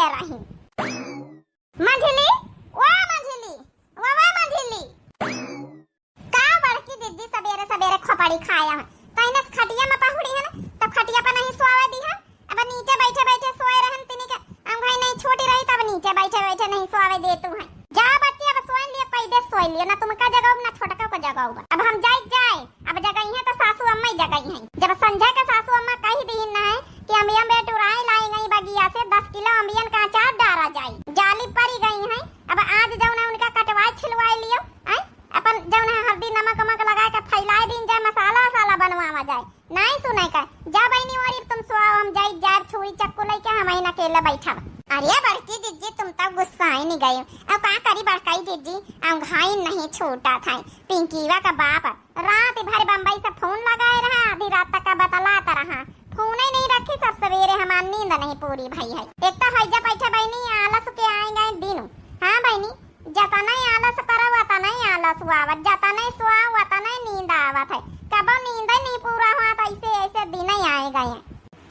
सोए रही। मंझली ओ मंझली वो मंझली का बड़की दीदी सवेरे सवेरे खोपड़ी खाया है कहीं ना खटिया में पहुड़ी है ना तब खटिया पर नहीं सोवा दी है। अब नीचे बैठे बैठे सोए रहन तिनी के हम भाई नहीं छोटी रही तब नीचे बैठे बैठे नहीं सोवे दे तू है। जा बच्ची अब सोए लिए पहले सोए लिए ना तुमका जगह ना छोटका को जगह अब हम जाए अब जगह है तो सासू अम्मा ही जगह है। जब संजय के सासू अम्मा कही दी ना है कि अम्बियन बेटुराई लाई गई बगिया से 10 किलो अम्बियन का अचार डारा जाए जाली पड़ी गई है। अब आज जौना उनका कटवाई छिलवाई लियो अपन जौना हल्दी नमक वमक लगा के फैलाए दिन जाए मसाला वसाला बनवावा जाए नहीं सुने का। जा बहनी और तुम सो हम जाए छुरी चक्कू लेके हम ही अकेले बैठा। अरे बड़की जीजी तुम तो गुस्सा ही नहीं गई। अब का करी बड़काई जीजी हम घाई नहीं छोटा था। पिंकीवा का बाप रात भर बम्बई से फोन लगाए रहा आधी रात तक का बतलाता रहा फोन ही नहीं रखी। सब सवेरे हमारी नींद नहीं पूरी भाई है। एक तो हैजा बैठे बहनी आलस के आए गए दिन। हाँ बहनी जता नहीं आलस करो वता नहीं आलस आवत जता नहीं सुआ वता नहीं नींद आवत है। कब नींद ही नहीं पूरा हुआ तो ऐसे दिन ही आए गए।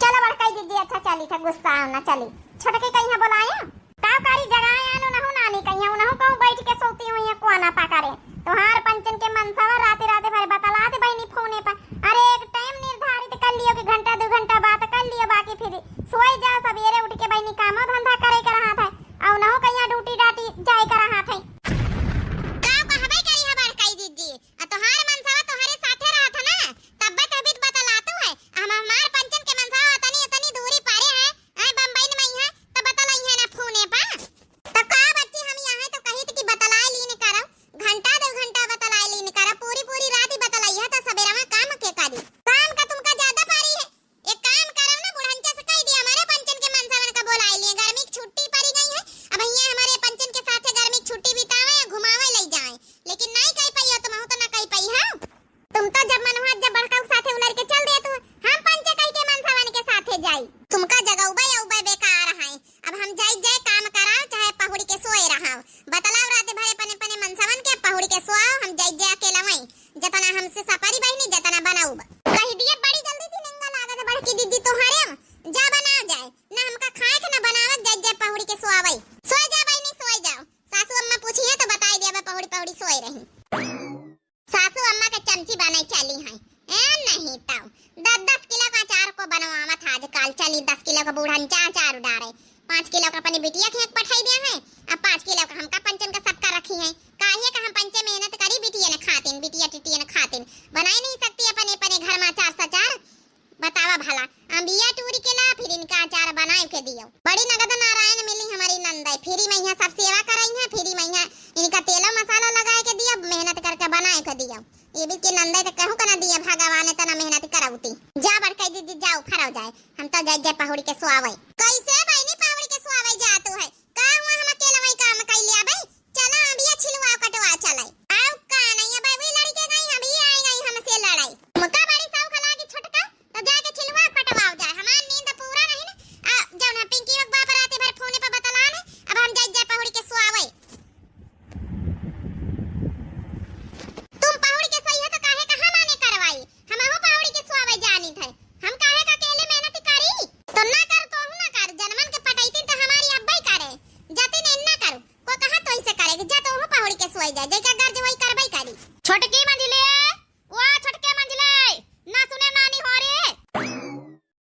चलो बड़काई जीजी अच्छा चली था गुस्सा ना चली छोटके कहीं बुलाया ताकारी जगह आनो ना हो नानी कहीं ना हो कहूं बैठ के सोती हुई है कोना पकारे तोहार पंचन के मनसावा राते राते भर बतला दे बहनी फोने पर। अरे एक टाइम निर्धारित कर लियो कि घंटा 2 घंटा बात कर लियो बाकी फिर सोई जा सवेरे उठ के बहनी काम धंधा करे के रहा था और ना हो कहीं ड्यूटी डाटी जाए के रहा था। का कहबे करी है बड़काई जीजी तोहार मनसावा तोहरे साथे रहा था ना तब तभी बतलातू है हम हमार पंचन के मनसावा तनी दूरी पारे है बम्बई में है तब बतलाई है ना फोने पर। तब का बच्ची हम यहां तो कही थी कि बतलाए लीने करो घंटा 2 घंटा बतलाए लीने करो पूरी रात ही बतलाई है तो सवेरा में काम के करी काम का तुमका ज्यादा पारी है। एक काम करो ना बुढ़ंचा से कह दिया हमारे पंचन के मनसावन का बोलाए लिए गर्मी की छुट्टी पड़ी गई है अब यहाँ हमारे पंचन के साथ गर्मी की छुट्टी बितावे या घुमावे ले जाए लेकिन नहीं कह पाई तुम तो ना कह पाई है। तुम तो जब मन हुआ जब बड़का के साथे उलर के चल दे तू हम पंचे कह के मनसावन के साथे जाई तुमका जगह उबे बेकार है। अब हम जाए काम कराओ चाहे पहुड़ी के सोए रहा बतलाओ रात भरे पने पने मनसावन के पहुड़ी के सोआओ हम जाए अकेला वहीं जतना हमसे सपारी बहनी जतना बनाऊ कह दिए बड़ी जल्दी थी निंगा लागत बड़की दीदी तोहरे जा बना जाए ना हमका खाए के ना बनावत जाए पहुड़ी के सोआवई सोए जा बहनी सोए जाओ। सासू अम्मा पूछी है तो बताई दिया पहुड़ी सोए रही। सासू अम्मा के चमची बनाई चली है नहीं ताऊ 10 किलो का अचार को बनवावत आजकल चली 10 किलो का बूढ़ा अचार उड़ारे 5 किलो का अपनी बिटिया के पठाई दिया है अब 5 किलो का हमका पंचन का सबका रखी है काहे का हम पंचे मेहनत करी बिटिया ने खातिन बिटिया टिटिया ने खातिन बनाई नहीं सकती अपने घर में अचार सचार बतावा भला अंबिया टूरी के ला फिर इनका अचार बनाए के दियो। बड़ी नगद नारायण मिली हमारी नंदाई फ्री में यहाँ सब सेवा कराई है फ्री में यहाँ इनका तेला मसाला लगाए के दिया मेहनत करके बनाए के दिया ये भी के नंदाई तो कहूं कना दिया भगवान तना मेहनत कराउती। जा बड़काई दीदी जाओ फराओ जाए हम तो जाए पहुड़ी के सोआवे कैसे बहनी पहुड़ी के सोआवे जातू है का हुआ हम अकेला वही काम कर लिया भाई चला अंबिया छिलवा कटवा चलाई आओ का नहीं भाई वही लड़के गई हम ही आए गई हमसे लड़ाई मुका बड़ी साउ खला की छोटका तो जाके छिलवा कटवाओ जाए हमार नींद पूरा नहीं ना जब ना पिंकी के बाप रात भर फोन पे बतला ने अब हम जाए पहुड़ी के सोआवे। तुम पहुड़ी के सोई हो तो काहे का हम आने करवाई हम हो पहुड़ी के सोआवे जानी थे हम काहे का अकेले मेहनत करी तो ना कर तो ना कर जनमन के पटाईती तो हमारी अब्बई करे जाते ने ना करू को कहा तो ऐसे करेगी जा तो हो पहुड़ी के सोई जा जेका गर्ज वही करबई करी। छोटकी मंजिले वो छोटके मंजिले ना सुने नानी हो रे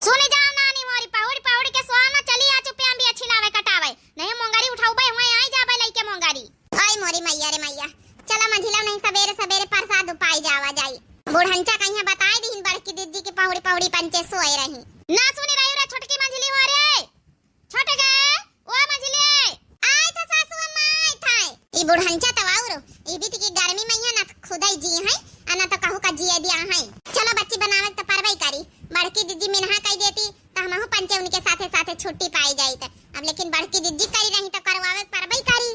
सुने जाओ नानी मोरी पहुड़ी के सोना चली आ चुपे हम भी अच्छी लावे कटावे नहीं मोंगारी उठाऊ बे हुए आई जाबे लइके मोंगारी ओए मोरी मैया रे मैया चला मंझिला नहीं सवेरे प्रसाद उपाई जावा जाई बुढ़ंचा कहिया बताई दीन बड़की दीदी के पहुड़ी पंचे सोए रही ना सुनी रही रे छोटकी मंझिली हो रे छोटके ओ मंझिली आय था सासू अम्मा आय था ई बुढ़ंचा तवाउरो ई बीती की गर्मी में ना खुदाई जी है अना तो कहू का जिए दिया है। चलो बच्ची बनावे तो परवाई करी बड़की दीदी मिनहा कह देती तो हम हो पंचे उनके साथे छुट्टी पाई जाई त अब लेकिन बड़की दीदी करी रही तो करवावे परवाई करी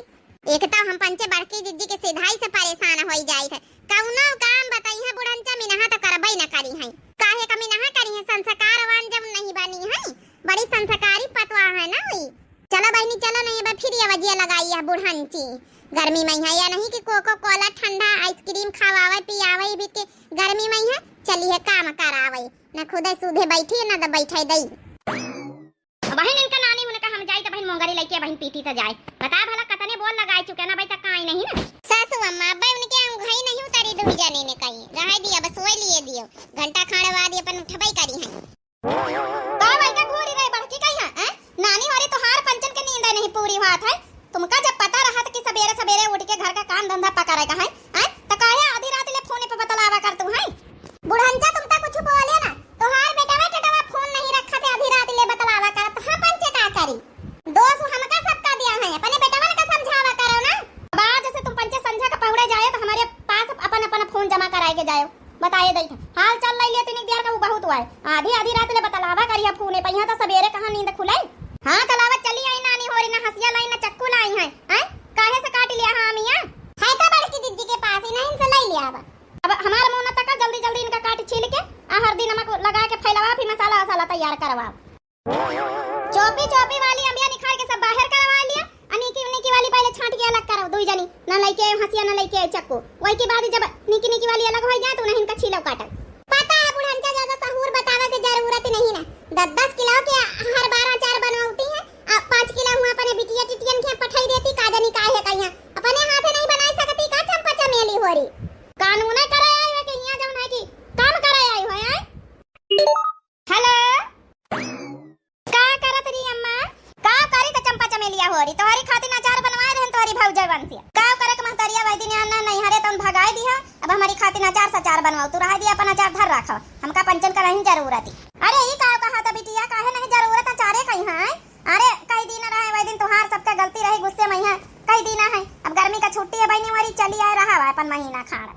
एक तो हम पंचे बड़की दीदी के सिधाई से परेशान होई जाई थे कौनो काम बताई है बुढ़ंचा मिनहा तो करबई ना करी है काहे का मिनहा करी है संस्कारवान जब नहीं बनी है बड़ी संस्कारी पतवा है ना हुई। चलो बहनी चलो नहीं बा फिर ये वजिया लगाई है बुढ़ंची गर्मी में है या नहीं कि कोको कोला ठंडा आइसक्रीम खावावे पियावे भी के गर्मी में है चलिए काम करावे ना खुदे सुधे बैठी ना तो बैठे दई बहन इनका नानी होने का हम जाई तो बहन मोंगरी कहीं पीटी तो जाए। बता भला कतने बोल लगाए चुके ना भाई तक आई नहीं ना सासू अम्मा अब्बा उनके घई नहीं उतारी दो जाने ने कहीं रह दिया बस वही लिए दियो घंटा खाने बाद अपन उठबई करी है का भाई का घोरी रे बड़की कहीं है नानी हमारी तो हार पंचन के नींद नहीं पूरी बात है। तुमका जब पता रहा कि सवेरे सवेरे उठ के घर का काम धंधा पकड़ेगा है तो काहे आधी रात ले फोन पे बतलावा कर तू है बुढ़ंचा तुमता कुछ बोले ना तो हार बेटा फोन नहीं रखा थे आधी रात ले बतलावा कर तो हां पंचे का करी दोस्त हमका सबका दिया है अपने बेटवा का समझावा करो ना। अब आज से तुम पंचे संझा का पहुड़े जाए तो हमारे पास अपन अपन फोन जमा कराए के जाओ बताए दई हाल चल लई ले तनी देर का बहुत हुआ है आधी रात ले बतलावा करिया फोन पे यहां तो सवेरे कहां नींद खुलाई। हां कलावत चली आई नानी होरी ना हसिया लाई ना चक्कू लाई है काहे से काट लिया हां मियां है तो बड़की दीदी के पास ही नहीं से लई लिया अब हमार मुंह न तक जल्दी जल्दी इनका काट छील के हर दिन नमक लगा के फैलावा फिर मसाला वसाला तैयार करवा चौपी वाली अमिया निखार के सब बाहर करवा लिया निकी वाली पहले छांट के अलग करो दुई जनी ना लेके हसिया ना लेके चक्कू वही के बाद जब निकी वाली अलग हो जाए तो उन्हें इनका छीलो काटा पता है बुढ़ंचा ज्यादा सहूर बतावे की जरूरत नहीं ना 10-10 किलो के हर बार अचार बनवाती है 5 किलो हुआ अपने बिटिया टिटियन के पठाई देती काजनी काहे कहिया अपने हाथे नहीं बनाई सकती का चंपा चमेली होरी कानून करे आई है कि यहां जौन है कि काम करे आई हो है। हेलो का करत रही अम्मा का करी त चंपा चमेलिया होरी तोहरी खातिर अचार बनवाए रहन तोहरी भौजवन से का करे के महतरिया वही दिन अन्ना नहीं हरे तन भगाई दिया अब हमारी खातिर अचार बनवाओ तू रह दिया अपन अचार धर रखो हमका पंचन का नहीं जरूरत है। अरे ई का कहा त बिटिया काहे नहीं जरूरत अचारे कहीं है अरे कई दिन रहे वही दिन तोहार सबका गलती रही गुस्से में है कई दिन है अब गर्मी का छुट्टी है बहनी वाली चली आए रहा है अपन महीना खाड़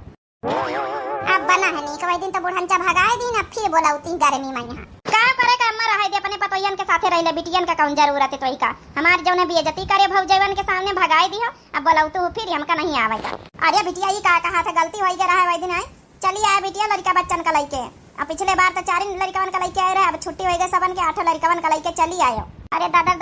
अब बना है नहीं कई दिन तो बुढ़ंचा भगाए दी ना फिर बोलाउती गर्मी में यहाँ का करे का अम्मा रहे दे अपने पतोयन के साथे रहिले बिटियन का कौन जरूरत है तोई का हमार जौने बेइज्जती करे भौजवन के सामने भगाई दियो अब बोलाउतू फिर हमका नहीं आवेगा। अरे बिटिया ई का कहा था गलती होई के रहा वही दिन आई चली आए बिटिया लड़का बच्चन का लइके अब पिछले बार तो 4 लड़कवन का लइके आए रहे अब छुट्टी होई गई सबन के 8 लड़कवन का लइके चली आयो। अरे दादा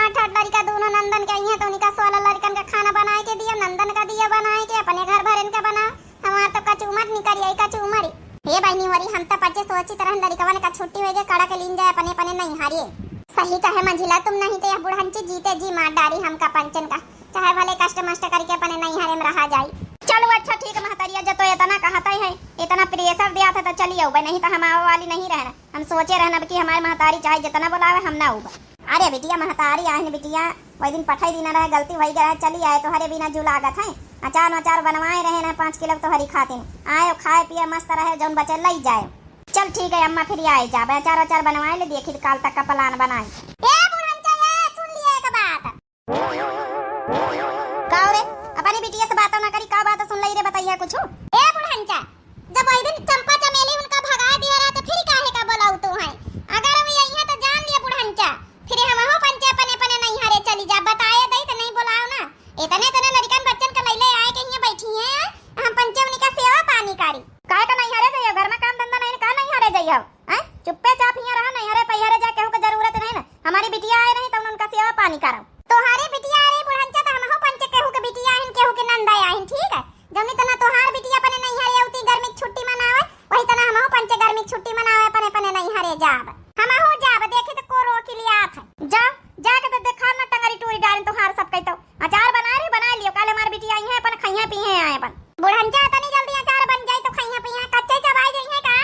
8 लड़का दोनों नंदन के आई है तो उनका 16 लड़कन का खाना बनाए के दिया नंदन का दिया बनाए के अपने घर भरन का बना हमार तो कच उमर निकरी आई कच उमर हे बहनी वरी हम तो पचे सोची तरह लड़कवन का छुट्टी होई गई कड़ा के लीन जाए अपने अपने नहीं हारिए सही कहे मंझिला तुम नहीं तो यह बुढ़ंची जीते जी मार डारी हमका पंचन का चाहे भले कष्ट मष्ट करके अपने नहीं हारे में रहा जाए। चलो अच्छा ठीक महतरिया जो तो इतना कहता है इतना प्रेशर दिया था तो चलिए उबे नहीं तो हम वाली नहीं रहना हम सोचे रहना कि हमारी महतारी चाहे जितना बुलावे हम ना उबा। अरे बिटिया महतारी आए न बिटिया वही दिन पठाई दिन रहे गलती वही गया चली आए तो हरे बिना जुलागत है अचार बनवाए रहे ना 5 किलो तो हरी खाते आए खाए पिए मस्त रहे जौन बचे लई जाए। चल ठीक है अम्मा फिर आए जा अचार बनवाए ले देखी काल तक का प्लान बनाए। ए बुढ़ंचा ये सुन लिए एक बात का रे अपनी बिटिया से बात ना करी का बात सुन लई रे बताइए कुछ। ए बुढ़ंचा जब वही दिन चंपा चमेली उनका भगा दिया रहा तो फिर काहे का बोलाऊ तू है अगर वो यही है तो जान लिए बुढ़ंचा फिर हम हो पंचे अपने नहीं हरे चली जा बताए दई तो नहीं बुलाओ ना इतने लड़कन बच्चन का लइले आए के यहां बैठी हैं हम पंचे उनका सेवा पानी करी काहे का नहीं हरे जइयो घर में काम धंधा नहीं का नहीं हरे जइयो हैं चुप्पे चाप यहां रहा नहीं हरे पहिरे जा केहू के जरूरत नहीं ना हमारी बिटिया आए नहीं तो उनका सेवा पानी करो तोहारी बिटिया आ रही बुढ़ंचा तो हम हो पंचे केहू के बिटिया आइन केहू के नंदा आइन ठीक है जमी तना तोहार बिटिया अपने नहीं हरे उती गर्मी छुट्टी मनावे वही तना हम हो पंचे गर्मी छुट्टी मनावे अपने नहीं हरे जाब हम हो जाब देखे तो को रोक लिया था जा जाके तो देखा ना टंगरी टूरी डाल तो हार सब कहतो अचार बना लियो काले मार बिटिया आई है अपन खइया पिए आए अपन बुढ़ंचा तनी जल्दी अचार बन जाए तो खइया पिए कच्चे चबाई जाई है का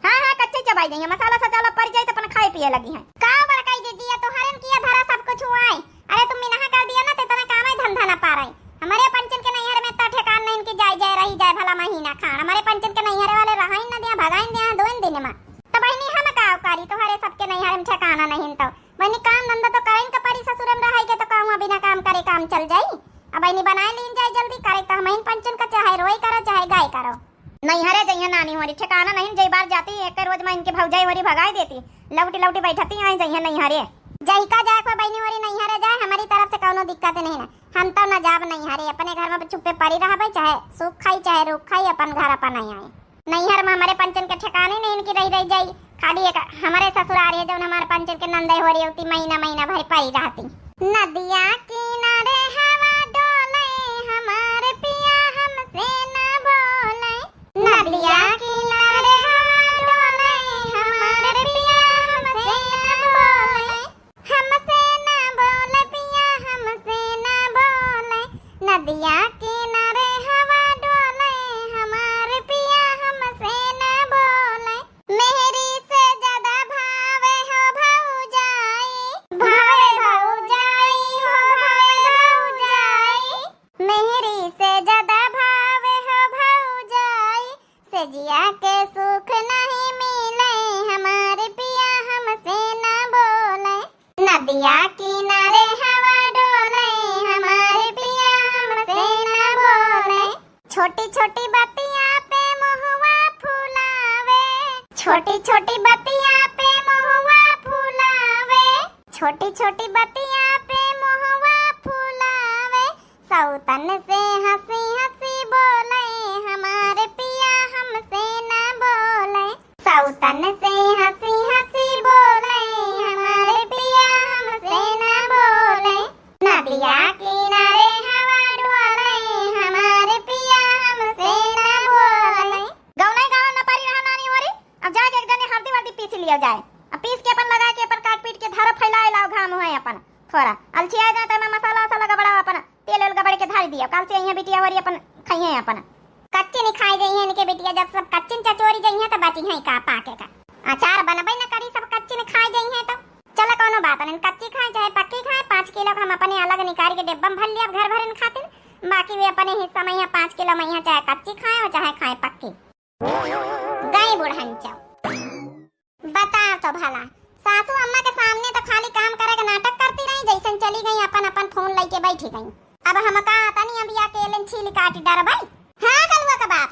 हां कच्चे चबाई जाई मसाला सचाला पड़ जाए तो अपन खाए पिए लगी है का बड़काई दे दिया तो हरन किया धरा सब कुछ हुआ है अरे तुम मिनहा कर दिया ना तो इतना काम है धंधा ना पा रहे हमारे पंचन के नैहर में तो ठेकान नहीं इनकी जाए रही जाए भला महीना खान हमारे पंचन के नैहर वाले रहाई ना दिया भगाई दिया 2 दिन में तो बहनी हम का कारी तुम्हारे सबके नैहर में ठेकाना नहीं तो बहनी काम धंधा तो करें का परी ससुर में रहे के तो कहूं बिना काम करे काम चल जाई अब बहनी बनाए लीन जाए जल्दी करे तो हम पंचन का चाहे रोई करो चाहे गाय करो नहीं हरे जइया नानी हमारी ठिकाना नहीं जई बार जाती एक रोज में इनके भौजाई हमारी भगाई देती लौटी बैठती आई जइया नहीं हरे जई का जाए को बहनी हमारी नहीं हरे जाए हमारी तरफ से कोनो दिक्कत नहीं ना हम तो ना जाब नहीं हरे अपने घर में चुप्पे पड़ी रहा भाई चाहे सुख खाई चाहे रुख खाई अपन घर अपन नहीं आए नैहर में हमारे पंचन के ठिकाने नहीं इनकी रही जाई खाली एक हमारे ससुराल है जो हमारे पंचन के नंदे हो रही होती महीना भर पड़ी रहती नदिया किनारे हवा डोले हमारे पिया हमसे न बोले नदिया किनारे हवा डोले हमारे पिया हमसे न बोले पिया छोटी छोटी बतिया पे महुआ फूलावे, छोटी छोटी बतिया पे महुआ फूलावे, सौतन से हंसी हंसी बोले हमारे पिया हमसे न बोले, सौतन से हंसी हंसी बोले हमारे पिया हमसे न बोले, नदिया किनारे हवा डोले हमारे पिया हमसे न बोले। गौना गावा न पारी रहा नानी होरी, अब जाके एक जने हल्दी वर्दी पीस लिया जाए, अब पीस के अपन लगा के अपन काट पीट के धारा फैलाए लाओ घाम होए अपन थोड़ा अलछी आ जाता है मसाला वसाला गबड़ा अपन तेल उल गबड़ के धार दिया, कल से यहाँ बिटिया वारी अपन खाइए अपन कच्चे नहीं खाई जाइए इनके बिटिया, जब सब कच्चे चचोरी जाइए तो बची है का पाके का अचार बनबे न करी, सब कच्चे में खाई जाइए तो चला कोनो बात नहीं, कच्ची खाए चाहे पक्की खाए 5 किलो हम अपने अलग निकाल के डिब्बा में भर लिया घर भर खातिर, बाकी वे अपने हिस्सा में 5 किलो में चाहे कच्ची खाए और चाहे खाए पक्की। गई बुढ़ंचा बताओ तो भला, सासू अम्मा के सामने तो खाली काम करे के नाटक करती रही, जैसन चली गई अपन अपन फोन लेके बैठी गई, अब हम का तनी अभी अकेले छील काटी डर भाई। हाँ कलुआ का बाप,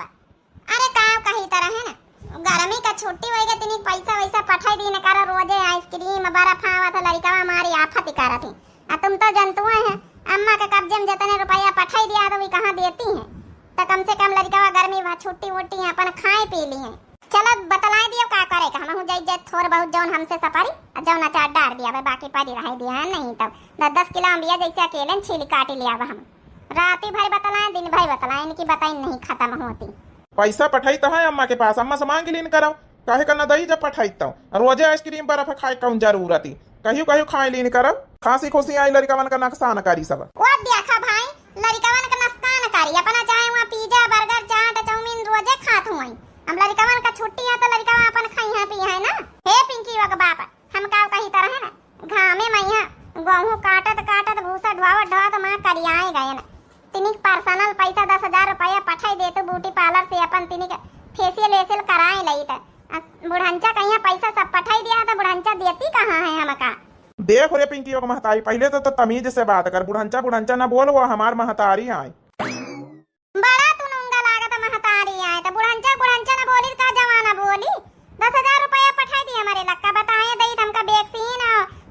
अरे काव कही तरह है ना, गर्मी का छुट्टी होएगा तिनी पैसा वैसा पठाई दी न करा, रोजे आइसक्रीम बर्फ आवा था लड़का हमारी आफत करा थी, तुम तो जनतु है अम्मा के कब्जे में जितने रुपया पठाई दिया तो वे कहाँ देती हैं, तो कम से कम लड़का गर्मी वहाँ छुट्टी वुट्टी है अपन खाए पी ली है। चलो बतला दियो का करे का, हम जाई जाए थोड़ बहुत जौन हमसे सफारी जौन अचार डाल दिया भाई, बाकी परी रह दिया है नहीं तब 10 किलो अम्बिया जैसे अकेले छील काटी लिया हम, राती भर बतलाए दिन भर बतलाए, इनकी बताई नहीं खत्म होती। पैसा पठाई तो है अम्मा के पास, अम्मा से मांग लीन करो काहे करना दही जब पठाई तो रोजे आइसक्रीम बर्फ खाए कौन जरूरत ही, कहियो कहियो खाए लीन करो, खांसी खुशी आई लड़का का नुकसान करी सब वो देखा भाई लड़का का नुकसान करी, अपना चाहे वहाँ पिज्जा बर्गर चाट चाउमीन रोजे खात हुई, हम लड़का का छुट्टी है तो लड़का अपन खाई है पी है ना। हे पिंकी वक बाप हम का कही तरह है ना घामे मैया गेहूं काटत काटत भूसा ढवावत ढवावत मां करियाए गए ना, तिनिक पर्सनल पैसा 10,000 रुपया पठाई दे तो ब्यूटी पार्लर से अपन तिनिक फेशियल वेशियल कराए लई त बुढ़ंचा कहिया पैसा सब पठाई दिया तो बुढ़ंचा देती कहाँ है हमका। देख रे पिंकी को महतारी पहले तो तमीज से बात कर, बुढ़ंचा बुढ़ंचा ना बोल, वो हमार महतारी आए बड़ा तू नंगा लागत महतारी आए तो बुढ़ंचा बुढ़ंचा ना बोली का जमाना बोली, 10,000 रुपया पठाई दी हमारे लक्का बताए दई हमका vaccine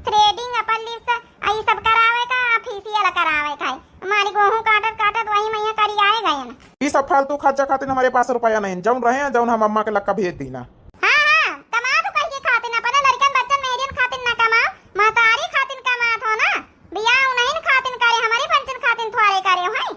threading upon lips I सब करावे का फेशियल करावे का, हमारी गेहूं काटत काटत वही मैया करियाए गए ना, ये सब फालतू खर्चा खातिर हमारे पास रुपया नहीं, जौन रहे हैं जौन हम अम्मा के लक्का भेज दी ना। हां कमा तो कह के खातिर ना पने लड़कन बच्चन मेरियन खातिर ना कमा, महतारी खातिर कमा हो ना, बियाह नहीं खातिर करे हमारी पंचन खातिर थोड़े करे होई।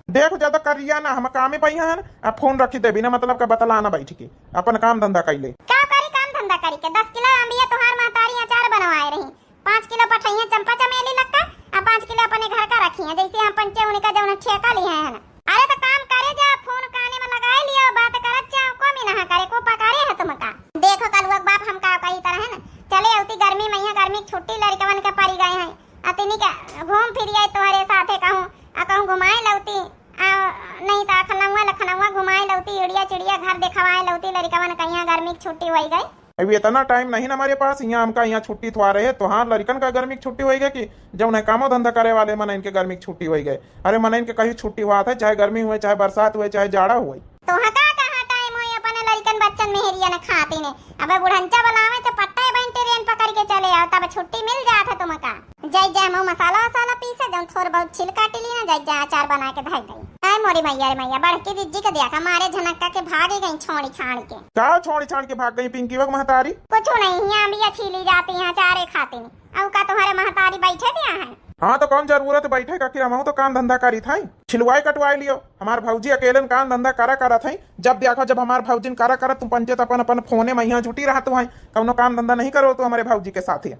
देख ज्यादा करिया ना, हम कामे पई हैं अब फोन रखी दे बिना मतलब का बतलाना बैठ के अपन काम धंधा कैले का करी काम धंधा करी के 10 किलो अम्बिया तोहार महतारी अचार बनवाए रही, 5 किलो पठाइया चंपा चमेली लक्का और 5 किलो अपने घर का रखी है, जैसे हम पंचे उनका जौन ठेका लिए है ना। अरे तो काम करे जा, फोन काने में लगाए लियो बात करत जाओ, को भी ना करे को पकारे है तुमका। देखो कलुआ बाप हम का कही तरह है ना, चले औती गर्मी मैया गर्मी की छुट्टी लड़कवन के पड़ी गए हैं, अतिनी के घूम फिर आई तोहरे साथे कहूं घुमाए लौती नहीं तो लखनऊ घुमाए लौती, चिड़िया चिड़िया घर दिखवाए लौती, लड़कवन कहिया गर्मी की छुट्टी हो गई। अभी इतना टाइम नहीं ना हमारे पास, यहाँ हमका यहाँ छुट्टी थवा रहे तो हाँ लड़कन का गर्मी की छुट्टी हो गई कि जब उन्हें कामो धंधा करे वाले मन इनके गर्मी की छुट्टी हो गई, अरे मन इनके कहीं छुट्टी हुआ था चाहे गर्मी हुए चाहे बरसात हुए चाहे जाड़ा हुए, तो हका कहाँ टाइम हो अपने लड़कन बच्चन मेहरिया ने खाते ने, अब बुढ़ंचा बुलावे तो पट्टा बन ट्रेन पकड़ के चले आओ तब छुट्टी मिल जात है तुमका। जय जय मो मसाला वसाला पीसे जब थोड़ा बहुत छिल काट ली ना, जय जय अचार बना के धर गई। हाय मोरी मैया रे मैया बड़की दीदी के देखा मारे झनक्का के भागे गई छोड़ी छाड़ के। क्या छोड़ी छाड़ के भाग गई पिंकी वक महतारी? कुछ नहीं यहाँ भी छीली जाती है अचारे खाते अब का तुम्हारे महतारी बैठे दिया है। हाँ तो कौन जरूरत बैठे का, हम तो काम धंधा करी था, छिलवाई कटवाई लियो, हमार भौजी अकेले काम धंधा करा था, जब देखो जब हमार भौजी करा तुम पंचायत अपन अपन फोने में यहाँ जुटी रहा तो कौनो काम धंधा नहीं करो तो हमारे भौजी के साथ ही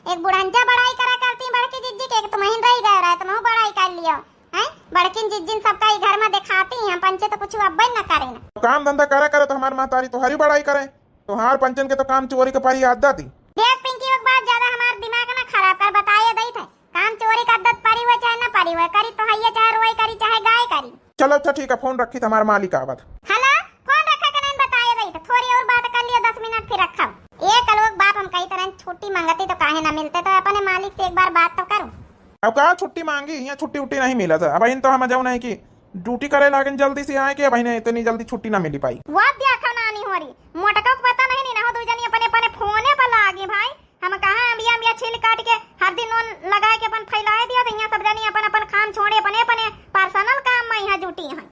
एक बुढ़ंजा बड़ाई करा करती बड़की जिज्जी के तुम्हें रही गए रहा तुम बड़ाई कर लियो हैं, बड़की जिज्जिन सबका ही घर में दिखाती हैं, पंचे तो कुछ अब न करे ना, काम धंधा करा तो हमार महतारी तुम्हारी बड़ाई करे, तो हार पंचन के तो काम चोरी के पारी आदत थी। देख पिंकी एक बात ज्यादा हमार दिमाग ना खराब कर बताए दई थे, काम चोरी का आदत परी हुए चाहे ना परी हुए करी तो हइया चाहे रोई करी चाहे गाय करी। चलो अच्छा ठीक है फोन रखी तुम्हारे मालिक आवत। हेलो फोन रखा के नहीं बताए दई थे, थोड़ी और बात कर लियो 10 मिनट फिर रखा। एक लोग बाप हम कई तरह छुट्टी मांगती तो काहे ना मिलते, तो अपने मालिक से एक बार बात तो करो। अब कहा छुट्टी मांगी, यहाँ छुट्टी उट्टी नहीं मिला था, अब इन तो हम जाऊ नहीं कि ड्यूटी करे लागन जल्दी से आए के बहने इतनी जल्दी छुट्टी ना मिली पाई। वो देखो नानी होरी मोटका को पता नहीं ना हो दो जनी अपने अपने फोने पर लागे भाई। हम कहां अंबिया अंबिया छिल काट के हर दिन नोन लगा के अपन फैलाए दिया तो यहाँ सब जनी अपन अपन काम छोड़े अपने अपने पर्सनल काम में यहाँ जुटी हैं।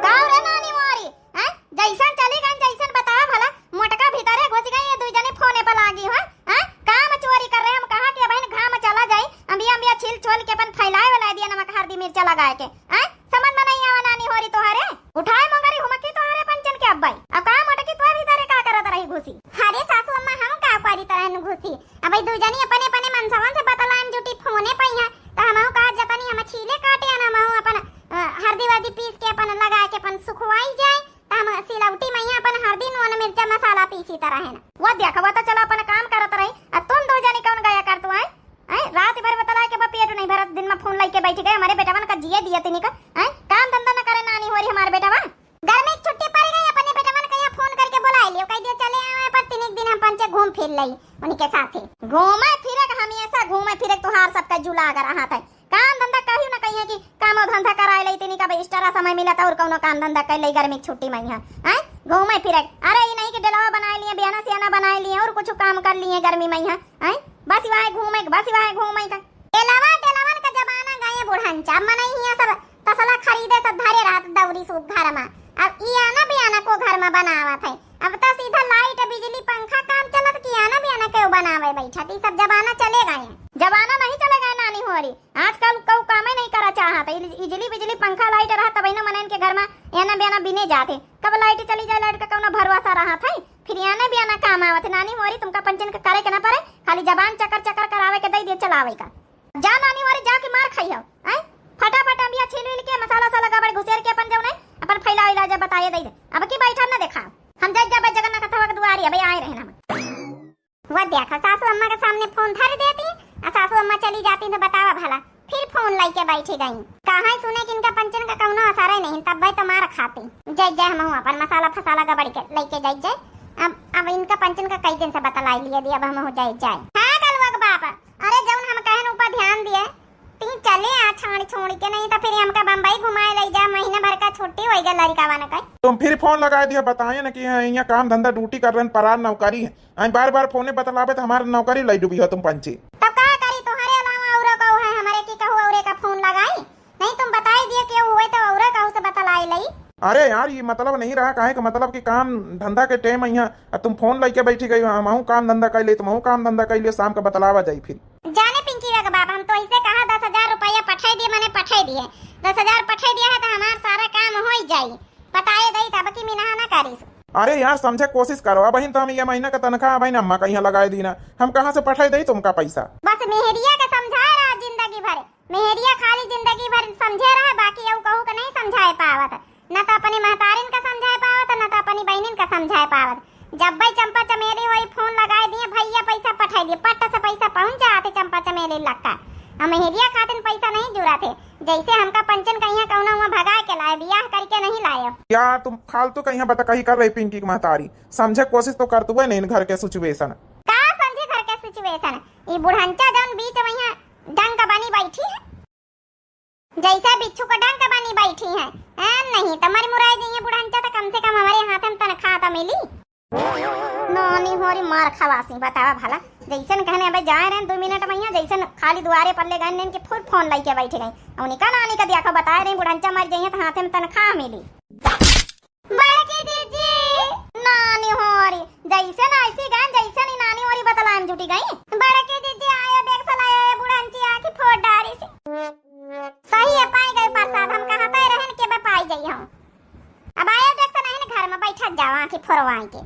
का रे नानी होरी हैं जैसन चली गई जैसन बता भला मोटका भीतर घुस गई ये दो जने फोने पर लागी हो हैं काम चोरी कर रहे हम कहा कि बहन घाम चला जाए अंबिया अंबिया छिल छोल के अपन फैलाए वाला दिया नमक हल्दी मिर्चा लगा के हैं समझ में नहीं आवा नानी होरी तोहरे उठाए मंगरी घुमकी तोहरे पंचन के अब्बाई अब का मोटकी तो भीतर का करत रही घुसी। अरे सासू अम्मा हम का करी तरह घुसी अब दो जनी अपने अपने मनसवन से बतलाएम जुटी फोने पई है त हमहु का जतनी हम छीले काटे ना हमहु अपन हल्दी वादी पीस के अपन लगा के अपन सुखवाई जाए त हम सिलौटी में अपन हल्दी नून मिर्चा मसाला पीसी तरह है ना वो देखवा तो चला अपन काम करत रही आ तुम दो जनी कौन गया कर तू आए रात भर बतला के पेट नहीं भरत दिन में फोन लेके बैठ गए हमारे बेटावन का जिए दिया तिनी का काम धंधा न करे नानी होरी हमारे बेटावा घर में छुट्टी पड़ गई अपने बेटावन का फोन करके बुला लियो कह दिया चले आवे पर तीन दिन हम पंचे घूम फिर लई उनके साथे घूमे फिरे हमेशा घूमे फिरे तोहार सबका जुला अगर रहा था काम धंधा कहियो ना कहिए कि काम धंधा कराए लई तिनी का एक्स्ट्रा समय मिला और कोनो काम धंधा कर लई गर्मी की छुट्टी में यहाँ घूमे फिरे अरे ये नहीं कि डलावा बना लिए बियाना सियाना बना लिए और कुछ काम कर लिए गर्मी में यहाँ बस वहाँ घूमे का टेलावन का जमाना गए बुढ़ांचा मनई हिया सब तसला खरीदे सब धरे रात दौरी सूप घर में अब ई आना बियाना को घर में बनावत है अब तो सीधा लाइट बिजली पंखा काम चलत कि आना बियाना के बनावे बैठा ई सब जमाना चले गए जमाना नहीं चले गए नानी होरी आजकल कऊ काम नहीं करा चाहत बिजली बिजली पंखा लाइट रहा तब ना मनन के घर में आना बियाना बिने जाते कब लाइट चली जाए लाइट का कौनो भरोसा रहा था फिर आना बियाना काम आवत नानी होरी तुमका पंचन के करे के ना पड़े खाली जबान चक्कर चक्कर करावे के दई दे चलावे का जा नानी होरी जाके मार खाइयो फटाफट अंबिया छील विल के मसाला साला गबड़ घुसेर के अपन जौने अपन फैला इलाज बताए दई दे अब की बैठा ना देखा हम जब जगन्नाथ कथवा के दुआरी अबे आए रहना वो देखा सासू अम्मा के सामने फोन धर देती सासू अम्मा चली जाती तो बतावा भला फिर फोन लाई के बैठी गई कहाँ सुने कि इनका पंचन का कौनो असर नहीं तब भाई तो मार खाती जय हम अपन मसाला फसाला गबड़ के लेके जाए अब इनका पंचन का कई दिन से बतलाई लिए दिया अब हम हो जाए हाँ कलवा के बाप अरे जौन हम कहन ऊपर ध्यान दिए तीन चले आ छाड़ी छोड़ी के नहीं तो फिर हमका बम्बई घुमाए ले जा महीना भर का छुट्टी होई गई लड़कावा ने कही तुम फिर फोन लगा दिया बताए ना कि यहाँ काम धंधा ड्यूटी कर रहे परार नौकरी है बार बार फोने बतलावे तो हमारी नौकरी लाई डूबी हो तुम पंची तब का करी तुम्हारे अलावा और कहू है हमारे की कहू और का फोन लगाई नहीं तुम बताई दिए कि हुए तो और कहू से बतलाई लई अरे यार ये मतलब नहीं रहा काहे का मतलब कि काम धंधा के टाइम यहाँ तुम फोन लेके बैठी गई हम काम धंधा कर ले तुम काम धंधा कर लियो शाम का बतलावा जाई फिर जाने पिंकी का बाप हम तो इसे कहा 10,000 रुपया पठाई दिए मैंने पठाई दिए 10,000 पठाई दिया है तो हमारा सारा काम हो जाई बताए दई तब की मिना ना करी अरे यार समझे कोशिश करो बहन तो हम ये महीना का तनख्वाह बहन अम्मा का यहाँ लगाए दी ना हम कहाँ से पठाई दई तुमका पैसा बस मेहरिया का समझा रहा जिंदगी भर मेहरिया खाली जिंदगी भर समझे रहा बाकी यू कहू का नहीं समझाए पावत न तो अपनी महतारिन का समझाए पावत न तो अपनी बहनिन का समझाए पावत जब भाई चंपा चमेली वही फोन लगाए दिए भैया पैसा पठाई दिए पट्टा से पैसा पहुंच जाते चंपा चमेली लक्का हम हेरिया खातिर पैसा नहीं जुड़ा थे जैसे हमका पंचन कहिया कौना हुआ भगा के लाए बियाह करके नहीं लाए यार तुम फालतू कहीं बता कहीं कर रही पिंकी की महतारी समझे कोशिश तो कर तू नहीं घर के सिचुएशन का समझे घर के सिचुएशन ये बुढ़ंचा जौन बीच वहीं डंग का बनी बैठी है जैसा बिच्छू का डंग का बनी बैठी है नहीं तुम्हारी मुराई दी है बुढ़ंचा तो कम से कम हमारे हाथ में तनख्वाह तो मिली नानी होरी मार खवासी बतावा भला जैसन कहने अबे जाए रहे 2 मिनट में जैसन खाली दुआरे पर ले गए कि फुल फोन लेके बैठ गई उनका नानी का देखा बताए रहे बुढ़ंचा मर जाइए तो हाथ में तनख्वाह मिली बड़की दीदी नानी होरी जैसन ऐसी गए जैसन ही नानी होरी बतलाएम जुटी गई बड़की दीदी आया बैग सलाया बुढ़ंची आके फोड़ डारी से सही है पाई गए प्रसाद हम कहां पे रहन के पाई जाई हम अब आया बैग से नहीं घर में बैठा जावा आके फोड़वाई के